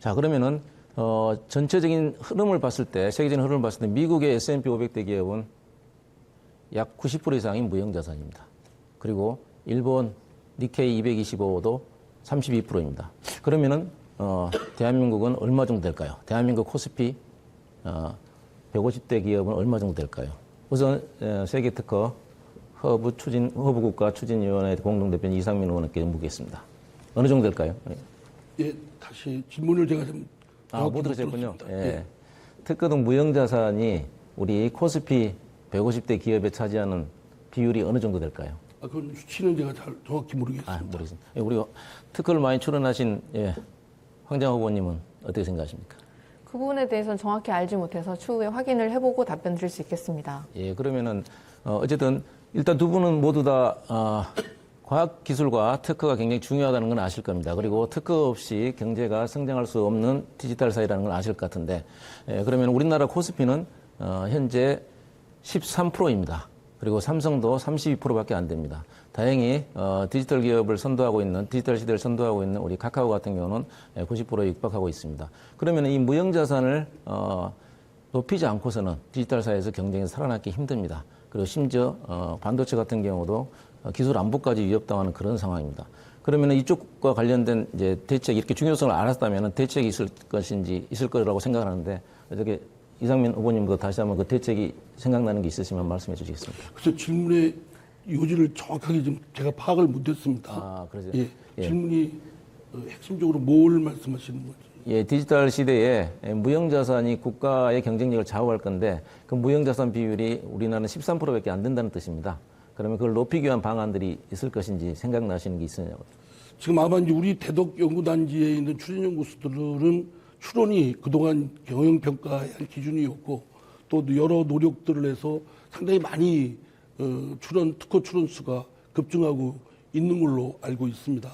자, 그러면은 전체적인 흐름을 봤을 때, 세계적인 흐름을 봤을 때 미국의 S&P 500대 기업은 약 90% 이상이 무형자산입니다. 그리고 일본 니케이 225도 32%입니다. 그러면은 대한민국은 얼마 정도 될까요? 대한민국 코스피 150대 기업은 얼마 정도 될까요? 우선 세계 특허 허브국가 추진위원회 공동대표 이상민 의원께 묻겠습니다. 어느 정도 될까요? 예, 다시 질문을 제가 좀 못 들으셨군요. 예. 예. 특허 등 무형자산이 우리 코스피 150대 기업에 차지하는 비율이 어느 정도 될까요? 그건 수치는 제가 잘 정확히 모르겠습니다. 모르겠습니다. 우리 특허를 많이 출연하신 황장 후보님은 어떻게 생각하십니까? 그 부분에 대해서는 정확히 알지 못해서 추후에 확인을 해보고 답변 드릴 수 있겠습니다. 예, 그러면은 어쨌든 일단 두 분은 모두 다 과학기술과 특허가 굉장히 중요하다는 건 아실 겁니다. 그리고 특허 없이 경제가 성장할 수 없는 디지털 사회라는 걸 아실 것 같은데, 그러면 우리나라 코스피는 현재 13%입니다. 그리고 삼성도 32%밖에 안 됩니다. 다행히 디지털 기업을 선도하고 있는, 디지털 시대를 선도하고 있는 우리 카카오 같은 경우는 90%에 육박하고 있습니다. 그러면 이 무형자산을 높이지 않고서는 디지털 사회에서 경쟁에서 살아남기 힘듭니다. 그리고 심지어 반도체 같은 경우도 기술 안보까지 위협당하는 그런 상황입니다. 그러면 이쪽과 관련된 이제 대책, 이렇게 중요성을 알았다면 대책이 있을 것인지 있을 거라고 생각하는데, 어떻게 이상민 후보님도 다시 한번 그 대책이 생각나는 게 있으시면 말씀해 주시겠습니다. 그래서 질문의 요지를 정확하게 좀 제가 파악을 못했습니다. 그러세요? 예, 질문이 핵심적으로 뭘 말씀하시는 건지. 예, 디지털 시대에 무형자산이 국가의 경쟁력을 좌우할 건데 그 무형자산 비율이 우리나라는 13%밖에 안 된다는 뜻입니다. 그러면 그걸 높이기 위한 방안들이 있을 것인지 생각나시는 게 있으냐고요? 지금 아마 이제 우리 대덕 연구단지에 있는 추진연구소들은 추론이 그동안 경영평가의 한 기준이었고 또 여러 노력들을 해서 상당히 많이 특허 출원 수가 급증하고 있는 걸로 알고 있습니다.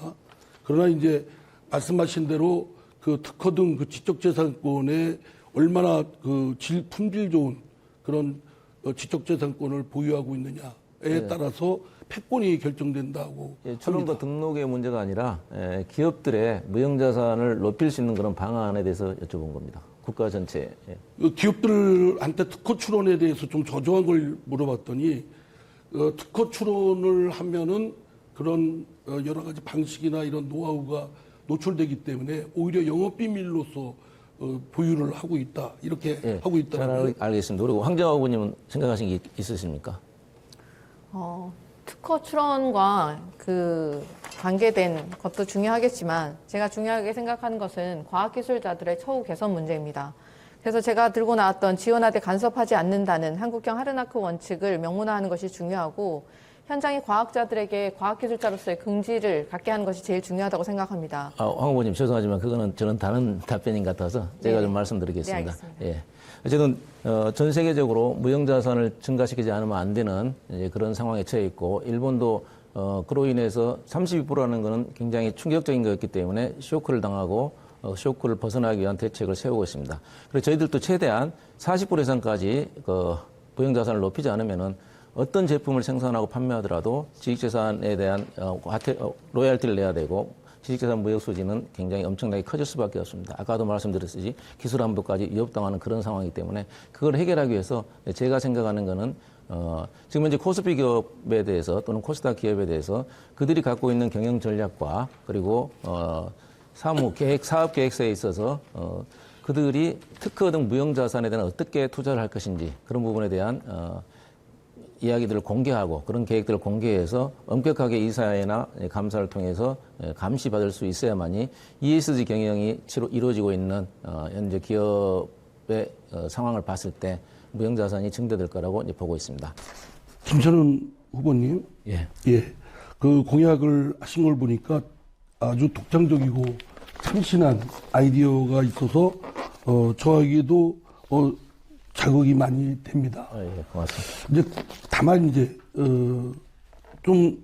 그러나 이제 말씀하신 대로 그 특허 등 그 지적재산권에 얼마나 그 품질 좋은 그런 지적재산권을 보유하고 있느냐에 따라서 패권이 결정된다고. 출원과 등록의 문제가 아니라 기업들의 무형자산을 높일 수 있는 그런 방안에 대해서 여쭤본 겁니다. 국가 전체. 기업들한테 특허 출원에 대해서 좀 저조한 걸 물어봤더니 특허 출원을 하면은 그런 여러 가지 방식이나 이런 노하우가 노출되기 때문에 오히려 영업 비밀로서 보유를 하고 있다 이렇게 하고 있다. 잘 알겠습니다. 그리고 황정화 후보님은 생각하신 게 있으십니까? 특허 출원과 그 관계된 것도 중요하겠지만 제가 중요하게 생각하는 것은 과학기술자들의 처우 개선 문제입니다. 그래서 제가 들고 나왔던 지원하되 간섭하지 않는다는 한국형 하르나크 원칙을 명문화하는 것이 중요하고 현장의 과학자들에게 과학기술자로서의 긍지를 갖게 하는 것이 제일 중요하다고 생각합니다. 황 후보님 죄송하지만 그거는 저는 다른 답변인 것 같아서 제가 좀 말씀드리겠습니다. 네, 알겠습니다. 예. 어쨌든 전 세계적으로 무형자산을 증가시키지 않으면 안 되는 이제 그런 상황에 처해 있고 일본도 그로 인해서 32%라는 것은 굉장히 충격적인 거였기 때문에 쇼크를 당하고 쇼크를 벗어나기 위한 대책을 세우고 있습니다. 그래서 저희들도 최대한 40% 이상까지 그 무형자산을 높이지 않으면은 어떤 제품을 생산하고 판매하더라도 지식재산에 대한 로열티를 내야 되고 지식재산 무역 소지는 굉장히 엄청나게 커질 수밖에 없습니다. 아까도 말씀드렸듯이 기술 안보까지 위협당하는 그런 상황이기 때문에 그걸 해결하기 위해서 제가 생각하는 거는 지금 현재 코스피 기업에 대해서 또는 코스닥 기업에 대해서 그들이 갖고 있는 경영 전략과 그리고 사업 계획서에 있어서 그들이 특허 등 무형자산에 대한 어떻게 투자를 할 것인지 그런 부분에 대한 이야기들을 공개하고 그런 계획들을 공개해서 엄격하게 이사회나 감사를 통해서 감시받을 수 있어야만이 ESG 경영이 이루어지고 있는 현재 기업의 상황을 봤을 때 무형자산이 증대될 거라고 이제 보고 있습니다. 김천훈 후보님, 예, 그 공약을 하신 걸 보니까 아주 독창적이고 참신한 아이디어가 있어서 저에게도 자극이 많이 됩니다. 예, 고맙습니다. 이제 다만 이제 좀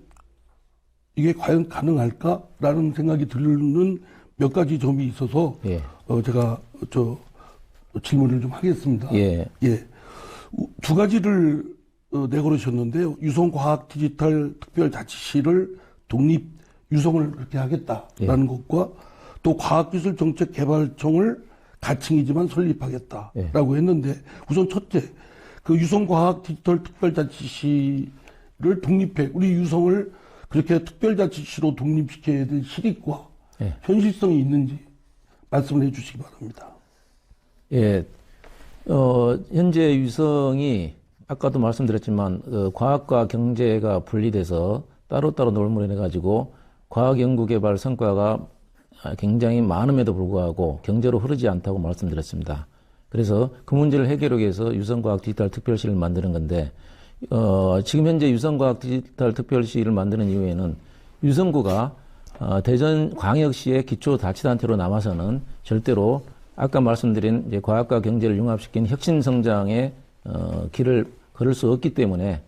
이게 과연 가능할까라는 생각이 드는 몇 가지 점이 있어서 예. 제가 질문을 좀 하겠습니다. 예. 두 가지를 내걸으셨는데요. 유성과학 디지털 특별자치실을 독립 유성을 그렇게 하겠다라는 것과 또 과학기술정책개발청을 가칭이지만 설립하겠다라고 했는데 우선 첫째, 그 유성과학디지털특별자치시를 독립해 우리 유성을 그렇게 특별자치시로 독립시켜야 될 실익과 현실성이 있는지 말씀을 해주시기 바랍니다. 예, 현재 유성이 아까도 말씀드렸지만 과학과 경제가 분리돼서 따로따로 놀물을 해가지고 과학연구개발 성과가 굉장히 많음에도 불구하고 경제로 흐르지 않다고 말씀드렸습니다. 그래서 그 문제를 해결하기 위해서 유성과학디지털특별시를 만드는 건데 지금 현재 유성과학디지털특별시를 만드는 이유에는 유성구가 대전광역시의 기초자치단체로 남아서는 절대로 아까 말씀드린 이제 과학과 경제를 융합시킨 혁신성장의 길을 걸을 수 없기 때문에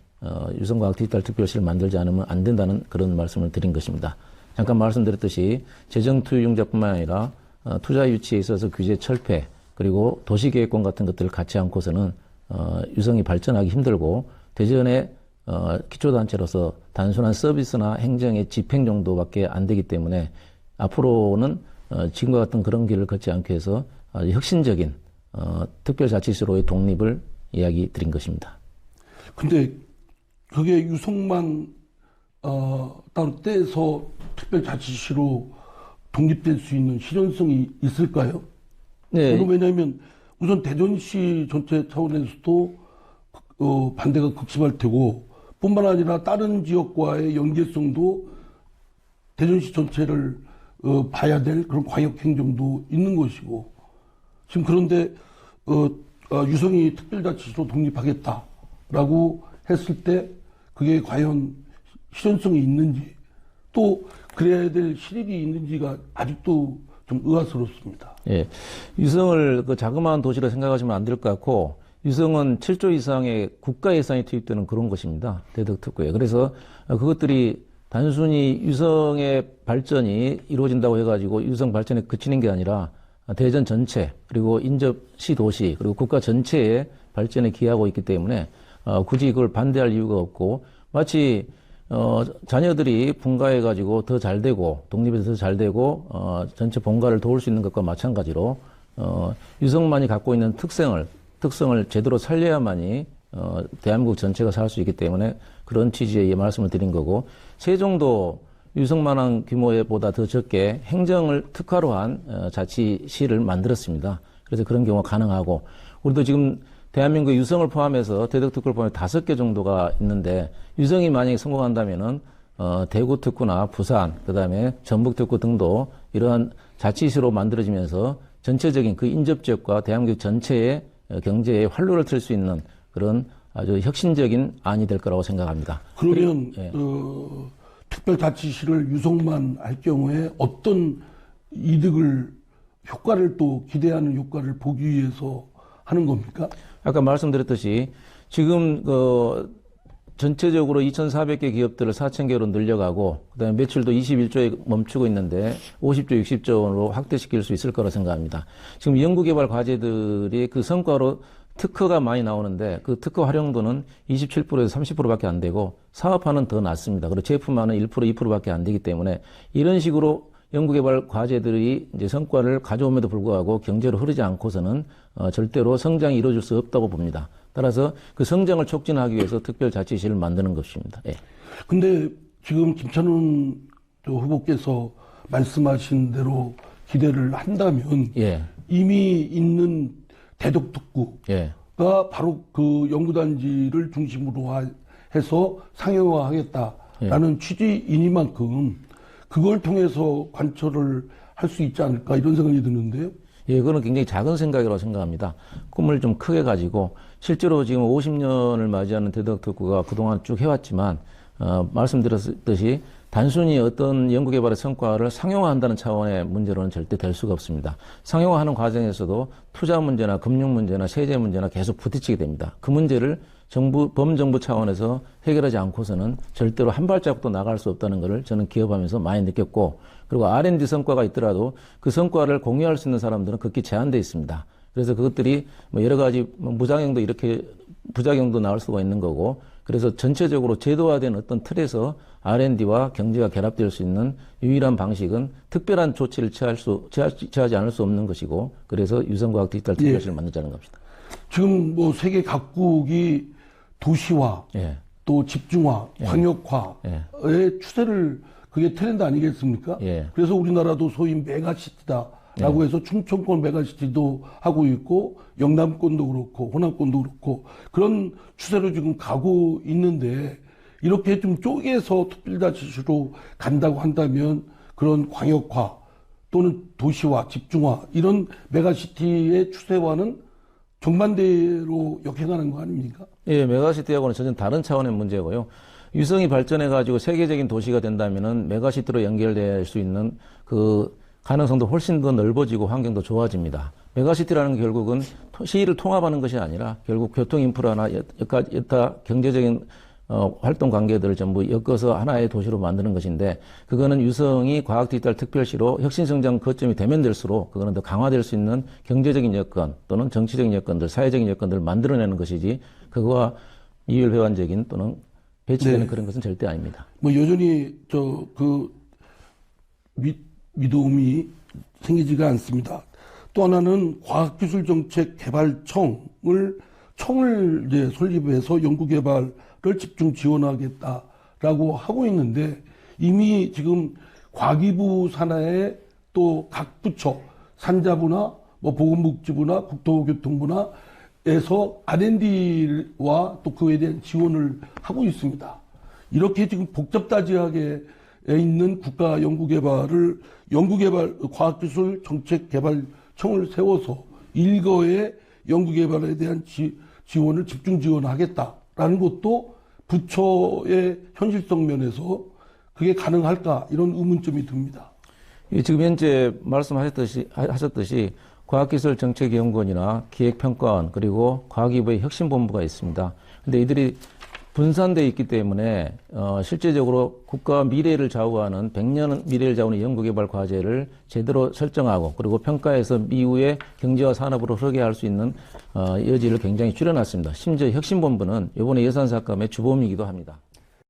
유성과학디지털특별시를 만들지 않으면 안 된다는 그런 말씀을 드린 것입니다. 잠깐 말씀드렸듯이 재정투유융자뿐만 아니라 투자 유치에 있어서 규제 철폐 그리고 도시계획권 같은 것들을 갖지 않고서는 유성이 발전하기 힘들고 대전의 기초단체로서 단순한 서비스나 행정의 집행 정도밖에 안 되기 때문에 앞으로는 지금과 같은 그런 길을 걷지 않기 위해서 아주 혁신적인 특별자치시로의 독립을 이야기 드린 것입니다. 근데 그게 유성만 따로 떼서 특별자치시로 독립될 수 있는 실현성이 있을까요? 네. 왜냐하면 우선 대전시 전체 차원에서도 반대가 극심할 테고 뿐만 아니라 다른 지역과의 연계성도 대전시 전체를 봐야 될 그런 광역행정도 있는 것이고 지금 그런데 유성이 특별자치시로 독립하겠다라고 했을 때 그게 과연 실현성이 있는지 또 그래야 될 실익이 있는지가 아직도 좀 의아스럽습니다. 예, 유성을 그 자그마한 도시로 생각하시면 안 될 것 같고 유성은 7조 이상의 국가 예산이 투입되는 그런 곳입니다. 대덕특구에. 그래서 그것들이 단순히 유성의 발전이 이루어진다고 해가지고 유성 발전에 그치는 게 아니라 대전 전체 그리고 인접 시도시 그리고 국가 전체의 발전에 기여하고 있기 때문에 굳이 이걸 반대할 이유가 없고 마치 자녀들이 분가해가지고 더 잘 되고 독립해서 더 잘 되고 전체 본가를 도울 수 있는 것과 마찬가지로 유성만이 갖고 있는 특성을 제대로 살려야만이 대한민국 전체가 살 수 있기 때문에 그런 취지의 말씀을 드린 거고 세종도 유성만한 규모보다 더 적게 행정을 특화로 한 자치시를 만들었습니다. 그래서 그런 경우가 가능하고 우리도 지금 대한민국 유성을 포함해서 대덕특구를 포함해 5개 정도가 있는데 유성이 만약에 성공한다면은 대구특구나 부산 그다음에 전북특구 등도 이러한 자치시로 만들어지면서 전체적인 그 인접지역과 대한민국 전체의 경제에 활로를 틀 수 있는 그런 아주 혁신적인 안이 될 거라고 생각합니다. 그러면 예. 특별자치시를 유성만 할 경우에 어떤 효과를 또 기대하는 효과를 보기 위해서 하는 겁니까? 아까 말씀드렸듯이 지금 전체적으로 2,400개 기업들을 4,000개로 늘려가고 그다음에 매출도 21조에 멈추고 있는데 50조, 60조 원으로 확대시킬 수 있을 거라 생각합니다. 지금 연구개발 과제들이 그 성과로 특허가 많이 나오는데 그 특허 활용도는 27%에서 30%밖에 안 되고 사업화는 더 낮습니다. 그리고 제품화는 1%, 2%밖에 안 되기 때문에 이런 식으로 연구개발 과제들이 이제 성과를 가져옴에도 불구하고 경제로 흐르지 않고서는 절대로 성장이 이루어질 수 없다고 봅니다. 따라서 그 성장을 촉진하기 위해서 특별자치시를 만드는 것입니다. 예. 근데 지금 김찬훈 후보께서 말씀하신 대로 기대를 한다면 예. 이미 있는 대덕특구가 예. 바로 그 연구단지를 중심으로 해서 상용화하겠다라는 취지이니만큼 그걸 통해서 관철을 할 수 있지 않을까 이런 생각이 드는데요. 예, 그거는 굉장히 작은 생각이라고 생각합니다. 꿈을 좀 크게 가지고 실제로 지금 50년을 맞이하는 대덕특구가 그동안 쭉 해왔지만 말씀드렸듯이 단순히 어떤 연구개발의 성과를 상용화한다는 차원의 문제로는 절대 될 수가 없습니다. 상용화하는 과정에서도 투자 문제나 금융 문제나 세제 문제나 계속 부딪히게 됩니다. 그 문제를 범정부 차원에서 해결하지 않고서는 절대로 한 발자국도 나갈 수 없다는 것을 저는 기업하면서 많이 느꼈고 그리고 R&D 성과가 있더라도 그 성과를 공유할 수 있는 사람들은 극히 제한되어 있습니다. 그래서 그것들이 뭐 여러 가지 부작용도 나올 수가 있는 거고 그래서 전체적으로 제도화된 어떤 틀에서 R&D와 경제가 결합될 수 있는 유일한 방식은 특별한 조치를 취하지 않을 수 없는 것이고, 그래서 유성과학 디지털 특별시를 만들자는 겁니다. 지금 뭐 세계 각국이 도시화, 예. 또 집중화, 광역화의 추세를 그게 트렌드 아니겠습니까? 예. 그래서 우리나라도 소위 메가시티다라고 해서 충청권 메가시티도 하고 있고 영남권도 그렇고 호남권도 그렇고 그런 추세로 지금 가고 있는데 이렇게 좀 쪼개서 특별자치로 간다고 한다면 그런 광역화 또는 도시화, 집중화 이런 메가시티의 추세와는 정반대로 역행하는 거 아닙니까? 예, 메가시티하고는 전혀 다른 차원의 문제고요. 유성이 발전해가지고 세계적인 도시가 된다면은 메가시티로 연결될 수 있는 그 가능성도 훨씬 더 넓어지고 환경도 좋아집니다. 메가시티라는 게 결국은 시위를 통합하는 것이 아니라 결국 교통 인프라나 여타 경제적인 활동 관계들을 전부 엮어서 하나의 도시로 만드는 것인데, 그거는 유성이 과학 디지털 특별시로 혁신성장 거점이 되면 될수록 그거는 더 강화될 수 있는 경제적인 여건 또는 정치적인 여건들, 사회적인 여건들을 만들어내는 것이지, 그거와 이율배반적인 또는 배치되는 그런 것은 절대 아닙니다. 뭐 여전히 미도움이 생기지가 않습니다. 또 하나는 과학기술정책개발청을 이제 설립해서 연구개발을 집중 지원하겠다라고 하고 있는데, 이미 지금 과기부 산하에 또 각 부처, 산자부나 뭐 보건복지부나 국토교통부나에서 R&D와 또 그에 대한 지원을 하고 있습니다. 이렇게 지금 복잡다지하게 있는 과학기술정책개발청을 세워서 일거에 연구개발에 대한 지원을 집중 지원하겠다라는 것도 부처의 현실성 면에서 그게 가능할까 이런 의문점이 듭니다. 지금 현재 하셨듯이 과학기술정책연구원이나 기획평가원 그리고 과학기부의 혁신본부가 있습니다. 근데 이들이 분산되어 있기 때문에 실제적으로 국가 미래를 좌우하는 100년 미래를 좌우하는 연구개발 과제를 제대로 설정하고 그리고 평가해서 미후에 경제와 산업으로 흐르게 할 수 있는 여지를 굉장히 줄여놨습니다. 심지어 혁신본부는 이번에 예산 삭감의 주범이기도 합니다.